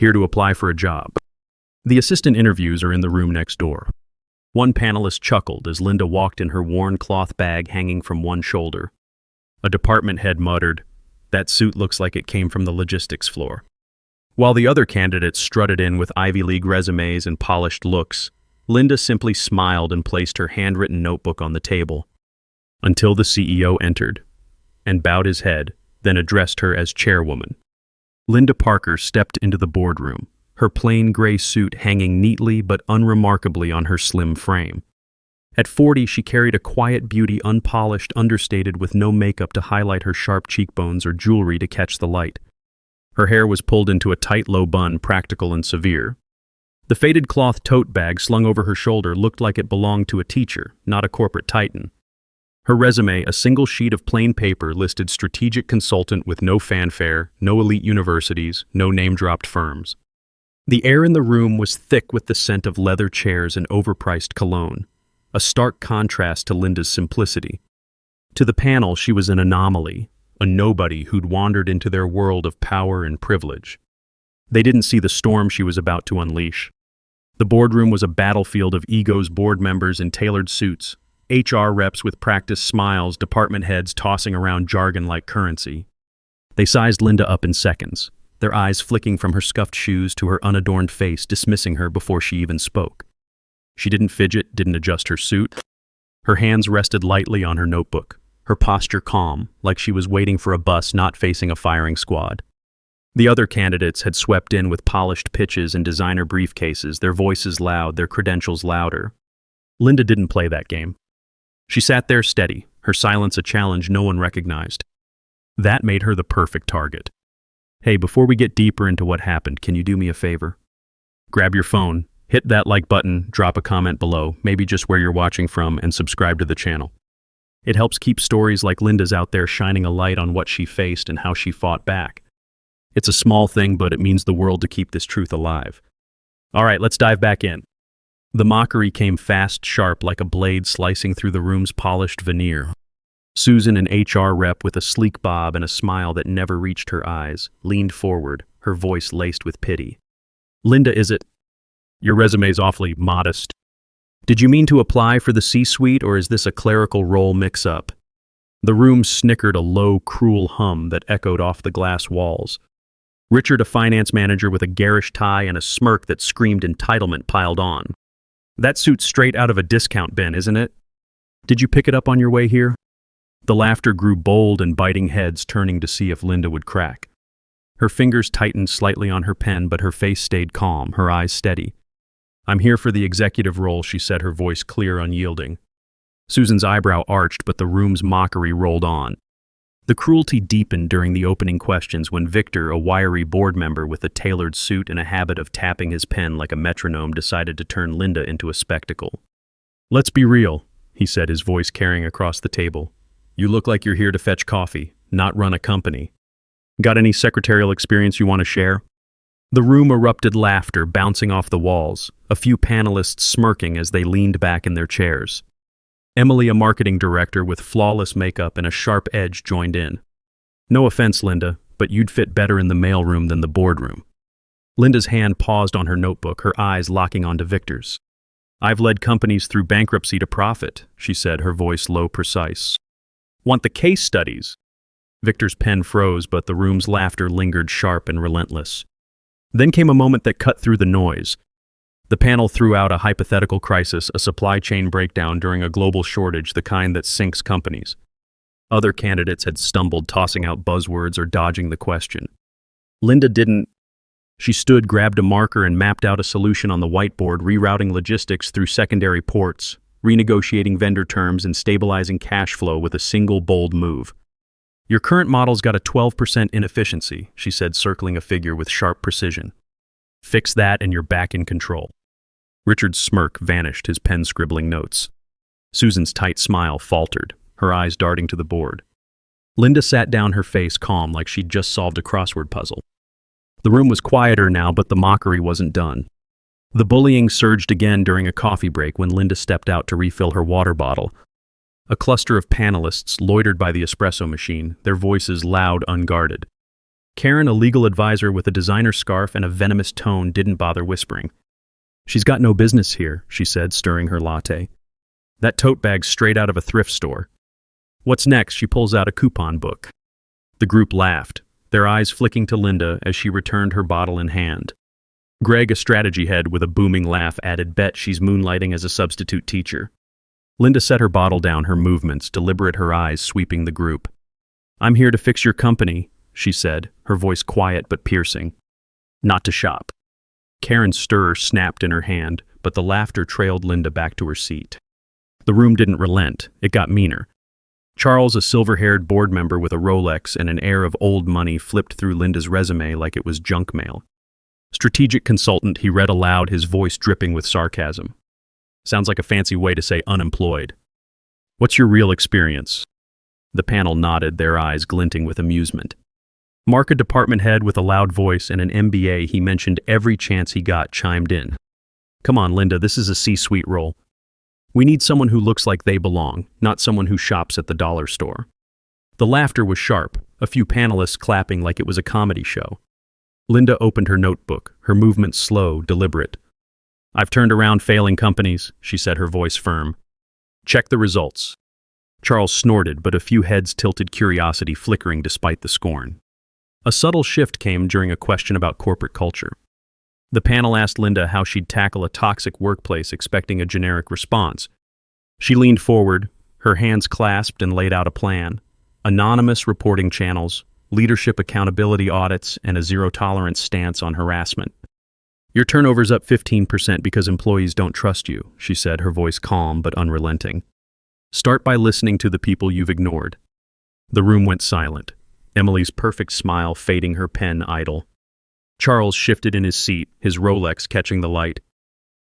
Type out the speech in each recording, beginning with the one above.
here to apply for a job. The assistant interviews are in the room next door. One panelist chuckled as Linda walked in her worn cloth bag hanging from one shoulder. A department head muttered, "That suit looks like it came from the logistics floor." While the other candidates strutted in with Ivy League resumes and polished looks, Linda simply smiled and placed her handwritten notebook on the table. Until the CEO entered, and bowed his head, then addressed her as chairwoman. Linda Parker stepped into the boardroom, her plain gray suit hanging neatly but unremarkably on her slim frame. At 40, she carried a quiet beauty, unpolished, understated, with no makeup to highlight her sharp cheekbones or jewelry to catch the light. Her hair was pulled into a tight low bun, practical and severe. The faded cloth tote bag slung over her shoulder looked like it belonged to a teacher, not a corporate titan. Her resume, a single sheet of plain paper, listed strategic consultant with no fanfare, no elite universities, no name-dropped firms. The air in the room was thick with the scent of leather chairs and overpriced cologne, a stark contrast to Linda's simplicity. To the panel, she was an anomaly, a nobody who'd wandered into their world of power and privilege. They didn't see the storm she was about to unleash. The boardroom was a battlefield of egos, board members in tailored suits, HR reps with practiced smiles, department heads tossing around jargon like currency. They sized Linda up in seconds, their eyes flicking from her scuffed shoes to her unadorned face, dismissing her before she even spoke. She didn't fidget, didn't adjust her suit. Her hands rested lightly on her notebook, her posture calm, like she was waiting for a bus not facing a firing squad. The other candidates had swept in with polished pitches and designer briefcases, their voices loud, their credentials louder. Linda didn't play that game. She sat there steady, her silence a challenge no one recognized. That made her the perfect target. "Hey, before we get deeper into what happened, can you do me a favor? Grab your phone, hit that like button, drop a comment below, maybe just where you're watching from, and subscribe to the channel. It helps keep stories like Linda's out there shining a light on what she faced and how she fought back. It's a small thing, but it means the world to keep this truth alive. All right, let's dive back in." The mockery came fast, sharp, like a blade slicing through the room's polished veneer. Susan, an HR rep with a sleek bob and a smile that never reached her eyes, leaned forward, her voice laced with pity. "Linda, is it? Your resume's awfully modest. Did you mean to apply for the C-suite, or is this a clerical role mix-up?" The room snickered a low, cruel hum that echoed off the glass walls. Richard, a finance manager with a garish tie and a smirk that screamed entitlement, piled on. "That suit's straight out of a discount bin, isn't it? Did you pick it up on your way here?" The laughter grew bold and biting, heads turning to see if Linda would crack. Her fingers tightened slightly on her pen, but her face stayed calm, her eyes steady. "I'm here for the executive role," she said, her voice clear, unyielding. Susan's eyebrow arched, but the room's mockery rolled on. The cruelty deepened during the opening questions when Victor, a wiry board member with a tailored suit and a habit of tapping his pen like a metronome, decided to turn Linda into a spectacle. "Let's be real," he said, his voice carrying across the table. "You look like you're here to fetch coffee, not run a company. Got any secretarial experience you want to share?" The room erupted laughter, bouncing off the walls, a few panelists smirking as they leaned back in their chairs. Emily, a marketing director with flawless makeup and a sharp edge, joined in. "No offense, Linda, but you'd fit better in the mailroom than the boardroom." Linda's hand paused on her notebook, her eyes locking onto Victor's. "I've led companies through bankruptcy to profit," she said, her voice low, precise. "Want the case studies?" Victor's pen froze, but the room's laughter lingered, sharp and relentless. Then came a moment that cut through the noise. The panel threw out a hypothetical crisis, a supply chain breakdown during a global shortage, the kind that sinks companies. Other candidates had stumbled, tossing out buzzwords or dodging the question. Linda didn't. She stood, grabbed a marker, and mapped out a solution on the whiteboard, rerouting logistics through secondary ports, renegotiating vendor terms, and stabilizing cash flow with a single bold move. "Your current model's got a 12% inefficiency," she said, circling a figure with sharp precision. "Fix that and you're back in control." Richard's smirk vanished, his pen scribbling notes. Susan's tight smile faltered, her eyes darting to the board. Linda sat down, her face calm, like she'd just solved a crossword puzzle. The room was quieter now, but the mockery wasn't done. The bullying surged again during a coffee break when Linda stepped out to refill her water bottle. A cluster of panelists loitered by the espresso machine, their voices loud, unguarded. Karen, a legal advisor with a designer scarf and a venomous tone, didn't bother whispering. She's got no business here, she said, stirring her latte. That tote bag's straight out of a thrift store. What's next? She pulls out a coupon book. The group laughed, their eyes flicking to Linda as she returned her bottle in hand. Greg, a strategy head with a booming laugh, added, Bet she's moonlighting as a substitute teacher. Linda set her bottle down, her movements deliberate, her eyes sweeping the group. I'm here to fix your company, she said, her voice quiet but piercing. Not to shop. Karen's stirrer snapped in her hand, but the laughter trailed Linda back to her seat. The room didn't relent, it got meaner. Charles, a silver-haired board member with a Rolex and an air of old money, flipped through Linda's resume like it was junk mail. Strategic consultant, he read aloud, his voice dripping with sarcasm. Sounds like a fancy way to say unemployed. What's your real experience? The panel nodded, their eyes glinting with amusement. Mark, a department head with a loud voice and an MBA he mentioned every chance he got, chimed in. Come on, Linda, this is a C-suite role. We need someone who looks like they belong, not someone who shops at the dollar store. The laughter was sharp, a few panelists clapping like it was a comedy show. Linda opened her notebook, her movements slow, deliberate. I've turned around failing companies, she said, her voice firm. Check the results. Charles snorted, but a few heads tilted, curiosity flickering despite the scorn. A subtle shift came during a question about corporate culture. The panel asked Linda how she'd tackle a toxic workplace, expecting a generic response. She leaned forward, her hands clasped, and laid out a plan. Anonymous reporting channels, leadership accountability audits, and a zero-tolerance stance on harassment. Your turnover's up 15% because employees don't trust you, she said, her voice calm but unrelenting. Start by listening to the people you've ignored. The room went silent, Emily's perfect smile fading, her pen idle. Charles shifted in his seat, his Rolex catching the light.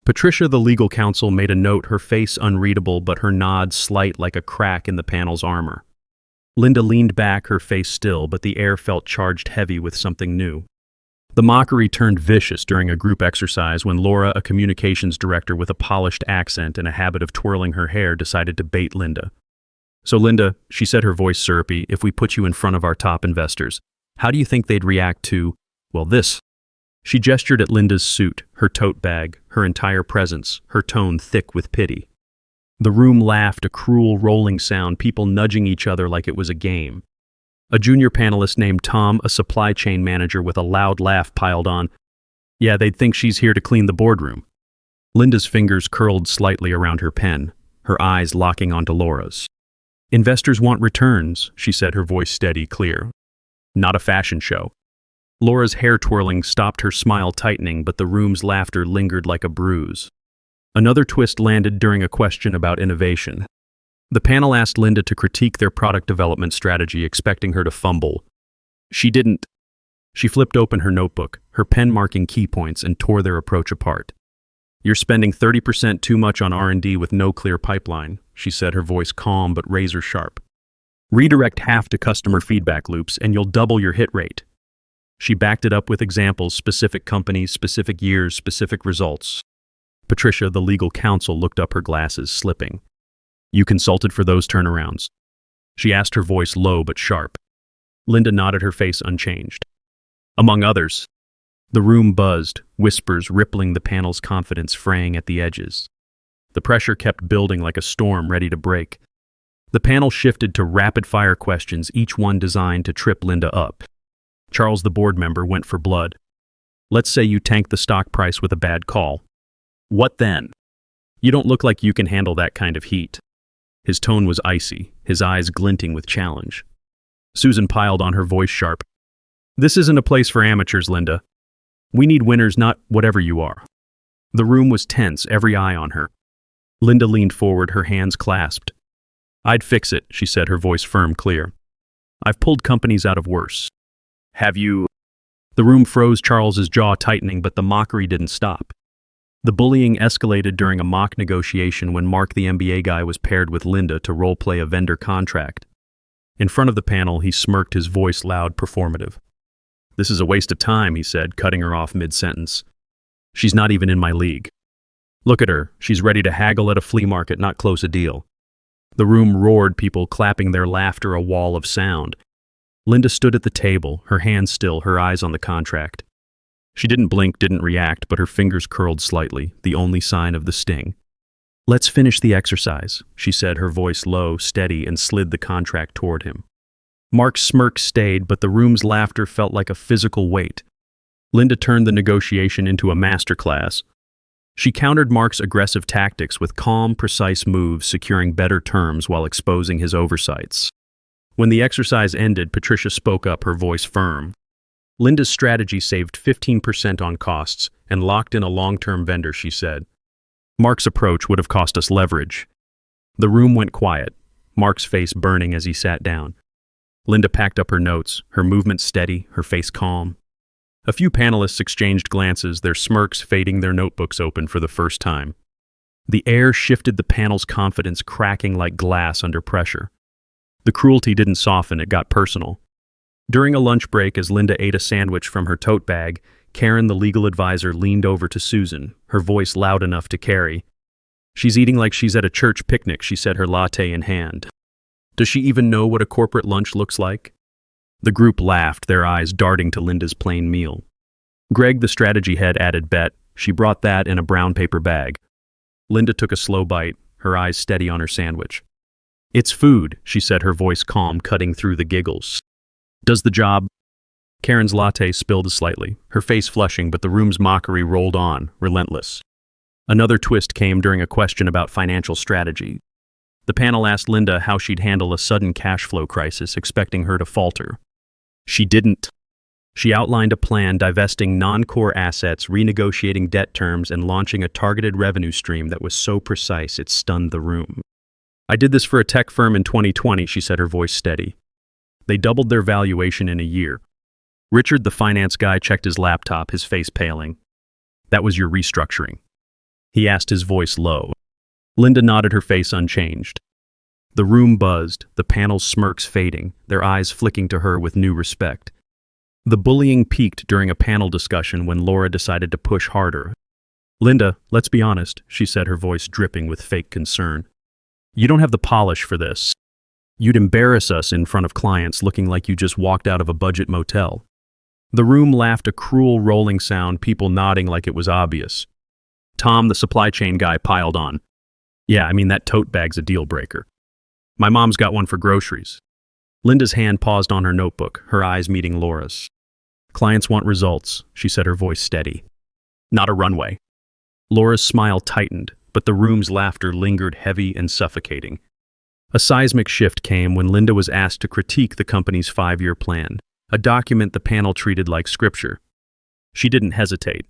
Patricia, the legal counsel, made a note, her face unreadable but her nod slight like a crack in the panel's armor. Linda leaned back, her face still, but the air felt charged heavy with something new. The mockery turned vicious during a group exercise when Laura, a communications director with a polished accent and a habit of twirling her hair, decided to bait Linda. So Linda, she said, her voice syrupy, if we put you in front of our top investors, how do you think they'd react to, well, this? She gestured at Linda's suit, her tote bag, her entire presence, her tone thick with pity. The room laughed, a cruel rolling sound, people nudging each other like it was a game. A junior panelist named Tom, a supply chain manager with a loud laugh, piled on. Yeah, they'd think she's here to clean the boardroom. Linda's fingers curled slightly around her pen, her eyes locking onto Laura's. Investors want returns, she said, her voice steady, clear. Not a fashion show. Laura's hair twirling stopped, her smile tightening, but the room's laughter lingered like a bruise. Another twist landed during a question about innovation. The panel asked Linda to critique their product development strategy, expecting her to fumble. She didn't. She flipped open her notebook, her pen marking key points, and tore their approach apart. You're spending 30% too much on R&D with no clear pipeline, she said, her voice calm but razor sharp. Redirect half to customer feedback loops and you'll double your hit rate. She backed it up with examples, specific companies, specific years, specific results. Patricia, the legal counsel, looked up, her glasses slipping. You consulted for those turnarounds? She asked, her voice low but sharp. Linda nodded, her face unchanged. Among others. The room buzzed, whispers rippling, the panel's confidence fraying at the edges. The pressure kept building like a storm ready to break. The panel shifted to rapid-fire questions, each one designed to trip Linda up. Charles, the board member, went for blood. Let's say you tank the stock price with a bad call. What then? You don't look like you can handle that kind of heat. His tone was icy, his eyes glinting with challenge. Susan piled on, her voice sharp. This isn't a place for amateurs, Linda. We need winners, not whatever you are. The room was tense, every eye on her. Linda leaned forward, her hands clasped. I'd fix it, she said, her voice firm, clear. I've pulled companies out of worse. Have you? The room froze, Charles's jaw tightening, but the mockery didn't stop. The bullying escalated during a mock negotiation when Mark, the MBA guy, was paired with Linda to role-play a vendor contract. In front of the panel, he smirked, his voice loud, performative. This is a waste of time, he said, cutting her off mid-sentence. She's not even in my league. Look at her. She's ready to haggle at a flea market, not close a deal. The room roared, people clapping, their laughter a wall of sound. Linda stood at the table, her hands still, her eyes on the contract. She didn't blink, didn't react, but her fingers curled slightly, the only sign of the sting. "Let's finish the exercise," she said, her voice low, steady, and slid the contract toward him. Mark's smirk stayed, but the room's laughter felt like a physical weight. Linda turned the negotiation into a masterclass. She countered Mark's aggressive tactics with calm, precise moves, securing better terms while exposing his oversights. When the exercise ended, Patricia spoke up, her voice firm. Linda's strategy saved 15% on costs and locked in a long-term vendor, she said. Mark's approach would have cost us leverage. The room went quiet, Mark's face burning as he sat down. Linda packed up her notes, her movements steady, her face calm. A few panelists exchanged glances, their smirks fading, their notebooks open for the first time. The air shifted, the panel's confidence cracking like glass under pressure. The cruelty didn't soften, it got personal. During a lunch break, as Linda ate a sandwich from her tote bag, Karen, the legal advisor, leaned over to Susan, her voice loud enough to carry. "She's eating like she's at a church picnic," she said, her latte in hand. "Does she even know what a corporate lunch looks like?" The group laughed, their eyes darting to Linda's plain meal. Greg, the strategy head, added, "Bet she brought that in a brown paper bag." Linda took a slow bite, her eyes steady on her sandwich. "It's food," she said, her voice calm, cutting through the giggles. "Does the job—" Karen's latte spilled slightly, her face flushing, but the room's mockery rolled on, relentless. Another twist came during a question about financial strategy. The panel asked Linda how she'd handle a sudden cash flow crisis, expecting her to falter. She didn't. She outlined a plan divesting non-core assets, renegotiating debt terms, and launching a targeted revenue stream that was so precise it stunned the room. "I did this for a tech firm in 2020, she said, her voice steady. "They doubled their valuation in a year." Richard, the finance guy, checked his laptop, his face paling. "That was your restructuring?" he asked, his voice low. Linda nodded, her face unchanged. The room buzzed, the panel's smirks fading, their eyes flicking to her with new respect. The bullying peaked during a panel discussion when Laura decided to push harder. "Linda, let's be honest," she said, her voice dripping with fake concern. "You don't have the polish for this. You'd embarrass us in front of clients looking like you just walked out of a budget motel." The room laughed, a cruel rolling sound, people nodding like it was obvious. Tom, the supply chain guy, piled on. "Yeah, I mean, that tote bag's a deal breaker. My mom's got one for groceries." Linda's hand paused on her notebook, her eyes meeting Laura's. "Clients want results," she said, her voice steady. "Not a runway." Laura's smile tightened, but the room's laughter lingered, heavy and suffocating. A seismic shift came when Linda was asked to critique the company's 5-year plan, a document the panel treated like scripture. She didn't hesitate.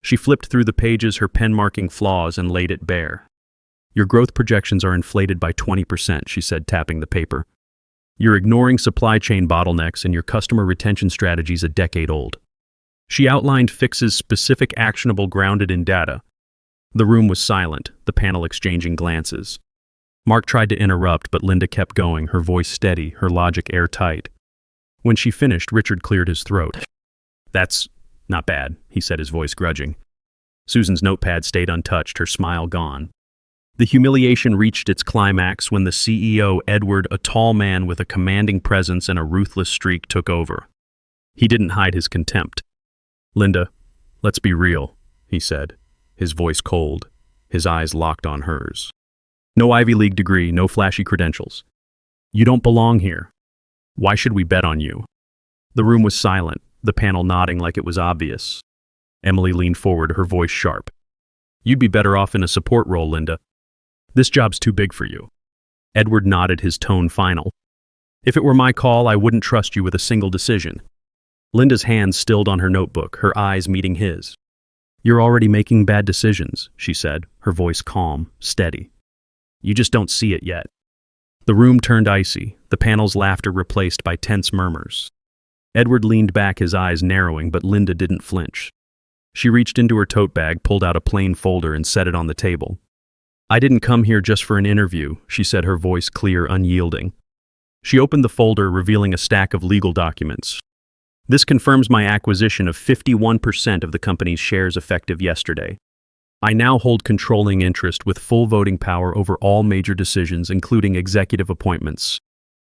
She flipped through the pages, her pen marking flaws, and laid it bare. "Your growth projections are inflated by 20%, she said, tapping the paper. "You're ignoring supply chain bottlenecks, and your customer retention strategy's a decade old." She outlined fixes, specific, actionable, grounded in data. The room was silent, the panel exchanging glances. Mark tried to interrupt, but Linda kept going, her voice steady, her logic airtight. When she finished, Richard cleared his throat. "That's not bad," he said, his voice grudging. Susan's notepad stayed untouched, her smile gone. The humiliation reached its climax when the CEO, Edward, a tall man with a commanding presence and a ruthless streak, took over. He didn't hide his contempt. "Linda, let's be real," he said, his voice cold, his eyes locked on hers. "No Ivy League degree, no flashy credentials. You don't belong here. Why should we bet on you?" The room was silent, the panel nodding like it was obvious. Emily leaned forward, her voice sharp. "You'd be better off in a support role, Linda. This job's too big for you." Edward nodded, his tone final. "If it were my call, I wouldn't trust you with a single decision." Linda's hands stilled on her notebook, her eyes meeting his. "You're already making bad decisions," she said, her voice calm, steady. "You just don't see it yet." The room turned icy, the panel's laughter replaced by tense murmurs. Edward leaned back, his eyes narrowing, but Linda didn't flinch. She reached into her tote bag, pulled out a plain folder, and set it on the table. "I didn't come here just for an interview," she said, her voice clear, unyielding. She opened the folder, revealing a stack of legal documents. "This confirms my acquisition of 51% of the company's shares effective yesterday. I now hold controlling interest with full voting power over all major decisions, including executive appointments."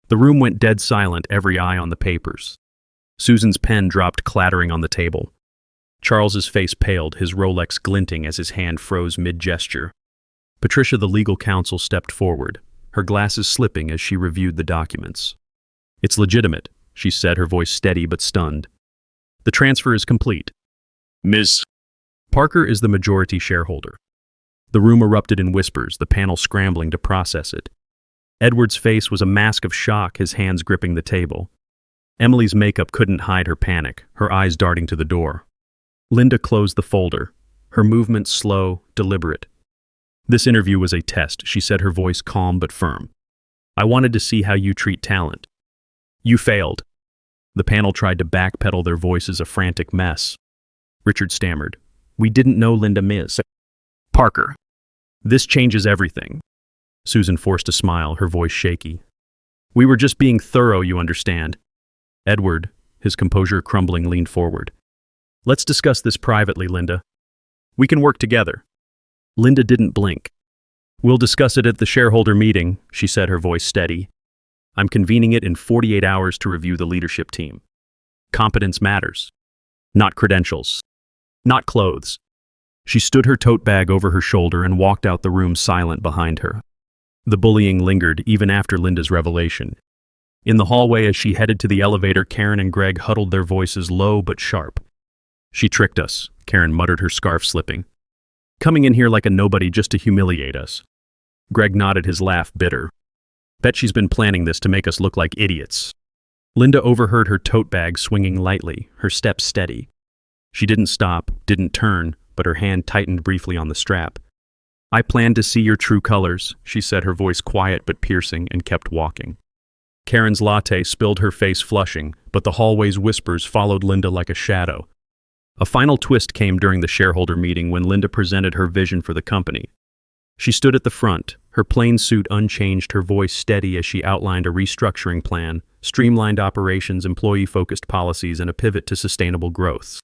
The room went dead silent, every eye on the papers. Susan's pen dropped clattering on the table. Charles's face paled, his Rolex glinting as his hand froze mid-gesture. Patricia, the legal counsel, stepped forward, her glasses slipping as she reviewed the documents. "It's legitimate," she said, her voice steady but stunned. "The transfer is complete. Ms. Parker is the majority shareholder." The room erupted in whispers, the panel scrambling to process it. Edward's face was a mask of shock, his hands gripping the table. Emily's makeup couldn't hide her panic, her eyes darting to the door. Linda closed the folder, her movements slow, deliberate. "This interview was a test," she said, her voice calm but firm. "I wanted to see how you treat talent. You failed." The panel tried to backpedal, their voices a frantic mess. Richard stammered, "We didn't know Linda Ms. Parker. This changes everything." Susan forced a smile, her voice shaky. "We were just being thorough, you understand." Edward, his composure crumbling, leaned forward. "Let's discuss this privately, Linda. We can work together." Linda didn't blink. "We'll discuss it at the shareholder meeting," she said, her voice steady. "I'm convening it in 48 hours to review the leadership team. Competence matters. Not credentials. Not clothes." She stood her tote bag over her shoulder and walked out the room, silent behind her. The bullying lingered even after Linda's revelation. In the hallway, as she headed to the elevator, Karen and Greg huddled, their voices low but sharp. "She tricked us," Karen muttered, her scarf slipping. "Coming in here like a nobody just to humiliate us." Greg nodded, his laugh bitter. "Bet she's been planning this to make us look like idiots." Linda overheard her tote bag swinging lightly, her steps steady. She didn't stop, didn't turn, but her hand tightened briefly on the strap. "I planned to see your true colors," she said, her voice quiet but piercing, and kept walking. Karen's latte spilled, her face flushing, but the hallway's whispers followed Linda like a shadow. A final twist came during the shareholder meeting when Linda presented her vision for the company. She stood at the front, her plain suit unchanged, her voice steady as she outlined a restructuring plan, streamlined operations, employee-focused policies, and a pivot to sustainable growth.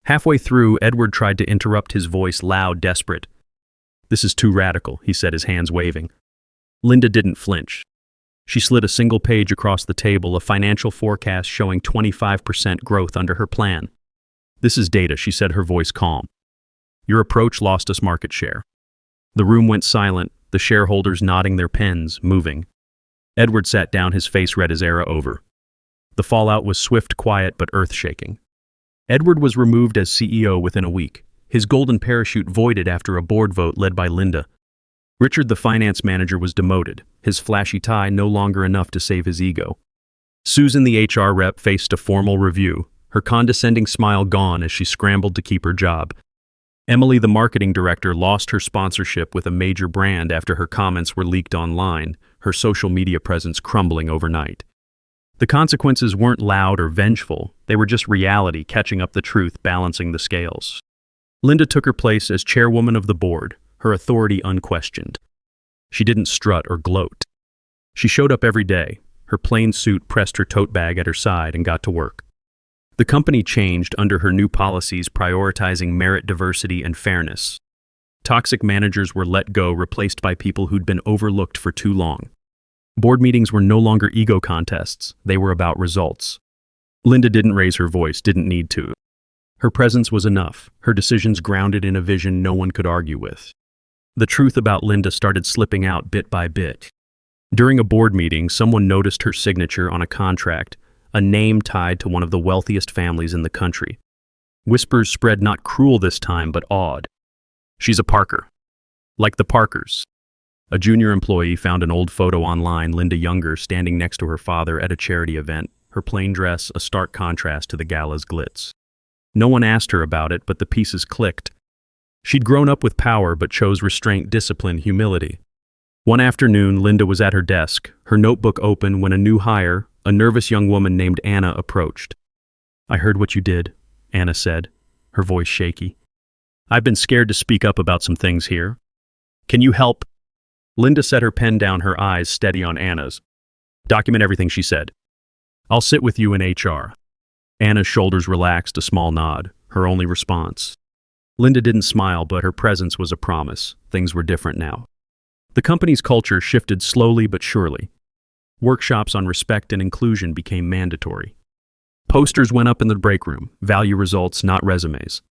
Halfway through, Edward tried to interrupt, his voice loud, desperate. "This is too radical," he said, his hands waving. Linda didn't flinch. She slid a single page across the table, a financial forecast showing 25% growth under her plan. "This is data," she said, her voice calm. "Your approach lost us market share." The room went silent, the shareholders nodding, their pens moving. Edward sat down, his face red as era over. The fallout was swift, quiet, but earth-shaking. Edward was removed as CEO within a week, his golden parachute voided after a board vote led by Linda. Richard, the finance manager, was demoted, his flashy tie no longer enough to save his ego. Susan, the HR rep, faced a formal review, her condescending smile gone as she scrambled to keep her job. Emily, the marketing director, lost her sponsorship with a major brand after her comments were leaked online, her social media presence crumbling overnight. The consequences weren't loud or vengeful, they were just reality catching up, the truth balancing the scales. Linda took her place as chairwoman of the board, her authority unquestioned. She didn't strut or gloat. She showed up every day, her plain suit pressed, her tote bag at her side, and got to work. The company changed under her new policies, prioritizing merit, diversity, and fairness. Toxic managers were let go, replaced by people who'd been overlooked for too long. Board meetings were no longer ego contests, they were about results. Linda didn't raise her voice, didn't need to. Her presence was enough, her decisions grounded in a vision no one could argue with. The truth about Linda started slipping out bit by bit. During a board meeting, someone noticed her signature on a contract, a name tied to one of the wealthiest families in the country. Whispers spread, not cruel this time, but awed. "She's a Parker. Like the Parkers." A junior employee found an old photo online, Linda younger, standing next to her father at a charity event, her plain dress a stark contrast to the gala's glitz. No one asked her about it, but the pieces clicked. She'd grown up with power, but chose restraint, discipline, humility. One afternoon, Linda was at her desk, her notebook open, when a new hire, a nervous young woman named Anna, approached. "I heard what you did," Anna said, her voice shaky. "I've been scared to speak up about some things here. Can you help?" Linda set her pen down, her eyes steady on Anna's. "Document everything," she said. "I'll sit with you in HR." Anna's shoulders relaxed, a small nod, her only response. Linda didn't smile, but her presence was a promise. Things were different now. The company's culture shifted slowly but surely. Workshops on respect and inclusion became mandatory. Posters went up in the break room, value results, not resumes.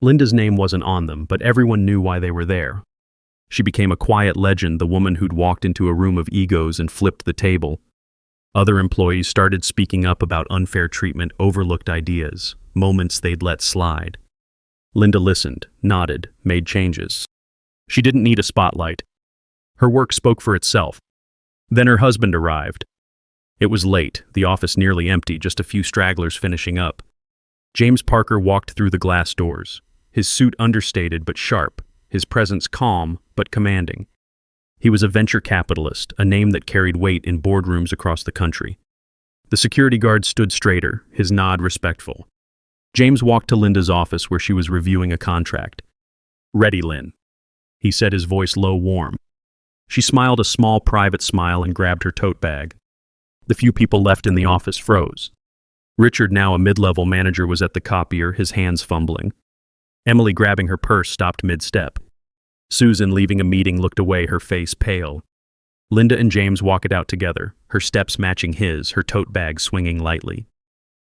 Linda's name wasn't on them, but everyone knew why they were there. She became a quiet legend, the woman who'd walked into a room of egos and flipped the table. Other employees started speaking up about unfair treatment, overlooked ideas, moments they'd let slide. Linda listened, nodded, made changes. She didn't need a spotlight. Her work spoke for itself. Then her husband arrived. It was late, the office nearly empty, just a few stragglers finishing up. James Parker walked through the glass doors, his suit understated but sharp, his presence calm but commanding. He was a venture capitalist, a name that carried weight in boardrooms across the country. The security guard stood straighter, his nod respectful. James walked to Linda's office where she was reviewing a contract. "Ready, Lynn," he said, his voice low, warm. She smiled a small private smile and grabbed her tote bag. The few people left in the office froze. Richard, now a mid-level manager, was at the copier, his hands fumbling. Emily, grabbing her purse, stopped mid-step. Susan, leaving a meeting, looked away, her face pale. Linda and James walked out together, her steps matching his, her tote bag swinging lightly.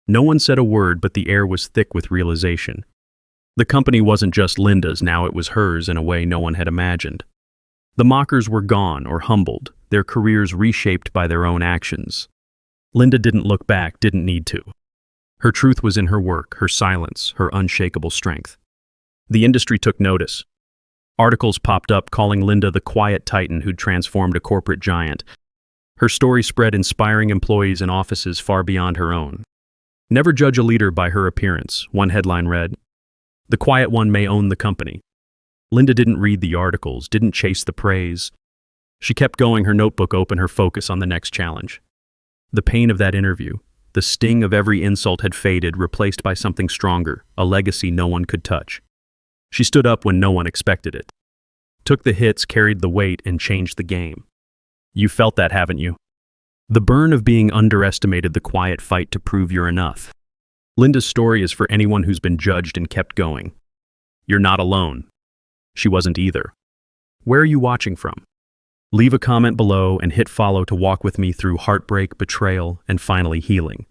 No one said a word, but the air was thick with realization. The company wasn't just Linda's, now it was hers in a way no one had imagined. The mockers were gone or humbled, their careers reshaped by their own actions. Linda didn't look back, didn't need to. Her truth was in her work, her silence, her unshakable strength. The industry took notice. Articles popped up calling Linda the quiet titan who'd transformed a corporate giant. Her story spread, inspiring employees and offices far beyond her own. "Never judge a leader by her appearance," one headline read. "The quiet one may own the company." Linda didn't read the articles, didn't chase the praise. She kept going, her notebook open, her focus on the next challenge. The pain of that interview, the sting of every insult had faded, replaced by something stronger, a legacy no one could touch. She stood up when no one expected it. Took the hits, carried the weight, and changed the game. You felt that, haven't you? The burn of being underestimated, the quiet fight to prove you're enough. Linda's story is for anyone who's been judged and kept going. You're not alone. She wasn't either. Where are you watching from? Leave a comment below and hit follow to walk with me through heartbreak, betrayal, and finally healing.